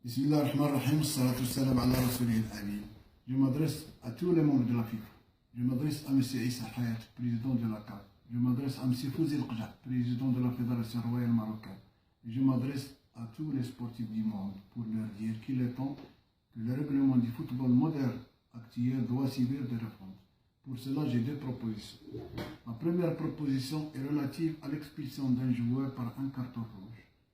Bismillahirrahmanirrahim, salatu salam ala rasulil amin. Je m'adresse à tous les membres de la FIFA. Je m'adresse à M. Issa Hayat, président de la CAF. Je m'adresse à M. Fouzil Qja, président de la Fédération royale marocaine. Et je m'adresse à tous les sportifs du monde pour leur dire qu'il est temps que le règlement du football moderne actuel doit subir des réformes. Pour cela, j'ai deux propositions. La première proposition est relative à l'expulsion d'un joueur par un carton rouge.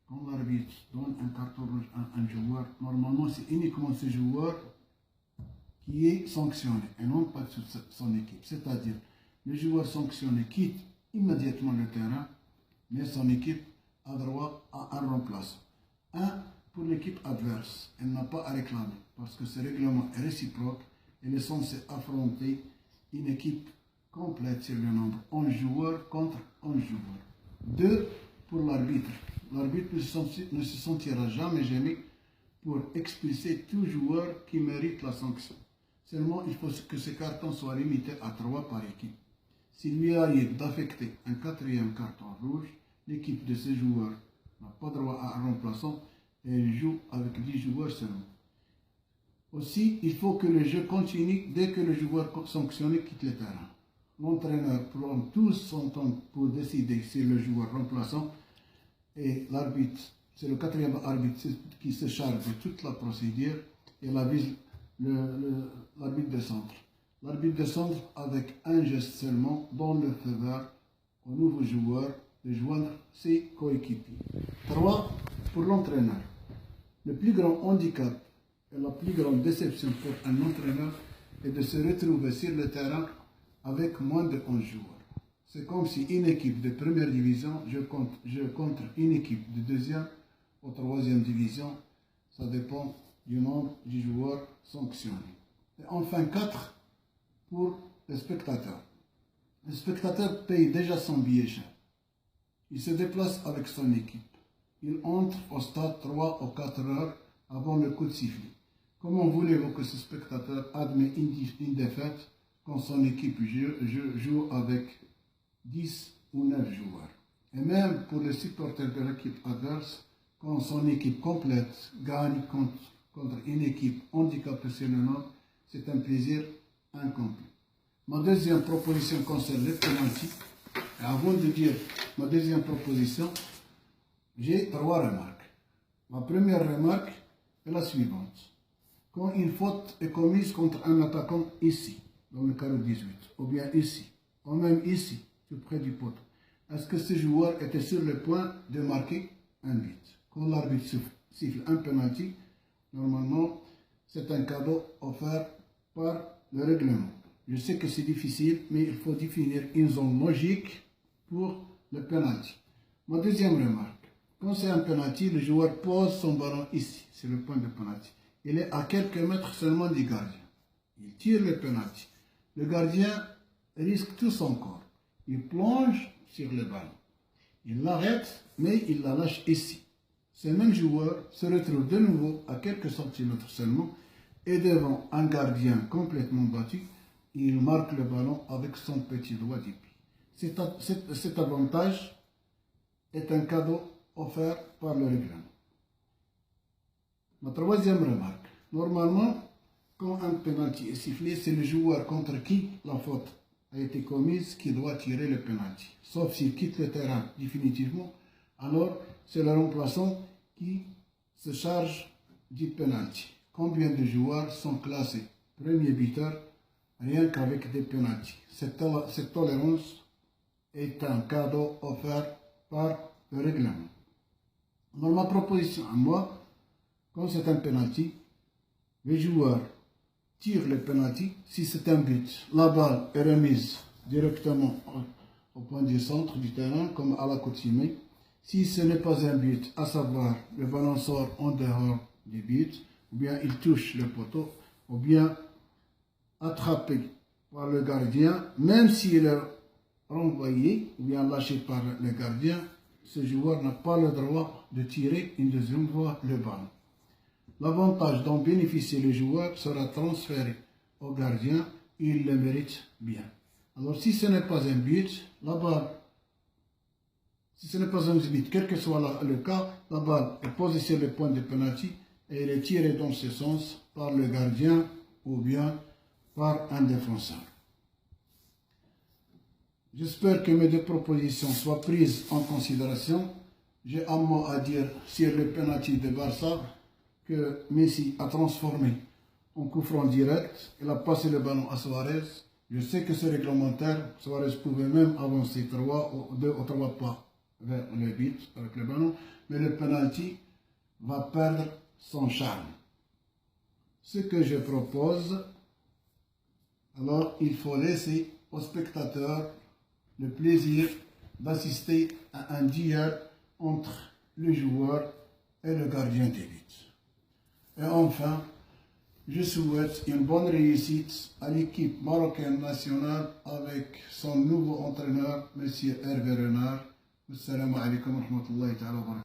Quand l'arbitre donne un carton rouge à un joueur, normalement c'est uniquement ce joueur qui est sanctionné et non pas son équipe. C'est-à-dire, le joueur sanctionné quitte immédiatement le terrain, mais son équipe a droit à un remplaçant. Un pour l'équipe adverse, elle n'a pas à réclamer parce que ce règlement est réciproque. Elle est censée affronter une équipe complète sur le nombre 11 joueurs contre 11 joueurs. Deux pour l'arbitre. L'arbitre ne se sentira jamais gêné pour expulser tout joueur qui mérite la sanction. Seulement, il faut que ce carton soit limité à 3 par équipe. S'il lui arrive d'affecter un quatrième carton rouge, l'équipe de ce joueur n'a pas droit à un remplaçant et elle joue avec 10 joueurs seulement. Aussi, il faut que le jeu continue dès que le joueur sanctionné quitte le terrain. L'entraîneur prend tout son temps pour décider si le joueur remplaçant et l'arbitre, c'est le quatrième arbitre qui se charge de toute la procédure et l'arbitre de centre. L'arbitre de centre, avec un geste seulement, donne le feu vert au nouveau joueur de joindre ses coéquipiers. 3. Pour l'entraîneur. Le plus grand handicap et la plus grande déception pour un entraîneur est de se retrouver sur le terrain avec moins de 11 joueurs. C'est comme si une équipe de première division joue contre une équipe de deuxième ou troisième division. Ça dépend du nombre de joueurs sanctionnés. Et enfin, 4 pour les spectateurs. Le spectateur paye déjà son billet cher. Il se déplace avec son équipe. Il entre au stade 3 ou 4 heures avant le coup de sifflet. Comment voulez-vous que ce spectateur admet une défaite quand son équipe joue avec 10 ou 9 joueurs? Et même pour les supporters de l'équipe adverse, quand son équipe complète gagne contre une équipe handicapée sur le nombre, c'est un plaisir incomplet. Ma deuxième proposition concerne les pénaltys. Et avant de dire ma deuxième proposition, j'ai 3 remarques. Ma première remarque est la suivante. Quand une faute est commise contre un attaquant ici, dans le carreau 18, ou bien ici, ou même ici, tout près du poteau, est-ce que ce joueur était sur le point de marquer un but? Quand l'arbitre siffle un penalty, normalement, c'est un cadeau offert par le règlement. Je sais que c'est difficile, mais il faut définir une zone logique pour le penalty. Ma deuxième remarque, quand c'est un penalty, le joueur pose son ballon ici, c'est le point de penalty. Il est à quelques mètres seulement du gardien. Il tire le penalty. Le gardien risque tout son corps. Il plonge sur le ballon. Il l'arrête, mais il la lâche ici. Ce même joueur se retrouve de nouveau à quelques centimètres seulement et devant un gardien complètement battu, il marque le ballon avec son petit doigt du pied. Cet avantage est un cadeau offert par le règlement. Ma troisième remarque. Normalement, quand un penalty est sifflé, c'est le joueur contre qui la faute a été commise qui doit tirer le penalty. Sauf s'il quitte le terrain définitivement, alors c'est le remplaçant qui se charge du penalty. Combien de joueurs sont classés premier buteur rien qu'avec des penaltys? Cette tolérance est un cadeau offert par le règlement. Dans ma proposition à moi, quand c'est un penalty, le joueur tire le penalty. Si c'est un but, la balle est remise directement au point du centre du terrain, comme à l'accoutumée. Si ce n'est pas un but, à savoir le ballon sort en dehors du but, ou bien il touche le poteau, ou bien attrapé par le gardien, même s'il est renvoyé, ou bien lâché par le gardien, ce joueur n'a pas le droit de tirer une deuxième fois le ballon. L'avantage dont bénéficie le joueur sera transféré au gardien et il le mérite bien. Alors si ce n'est pas un but, la balle, si ce n'est pas un but, quel que soit le cas, la balle est posée sur le point de penalty et il est tiré dans ce sens par le gardien ou bien par un défenseur. J'espère que mes deux propositions soient prises en considération. J'ai un mot à dire sur le penalty de Barça que Messi a transformé en coup franc direct. Il a passé le ballon à Suarez. Je sais que c'est réglementaire. Suarez pouvait même avancer 2 ou 3 pas vers le but avec le ballon. Mais le penalty va perdre son charme. Ce que je propose, alors il faut laisser aux spectateurs le plaisir d'assister à un duel entre le joueur et le gardien de but. Et enfin, je souhaite une bonne réussite à l'équipe marocaine nationale avec son nouveau entraîneur, M. Hervé Renard. Assalamu alaikum wa rahmatullahi wa barakatuh.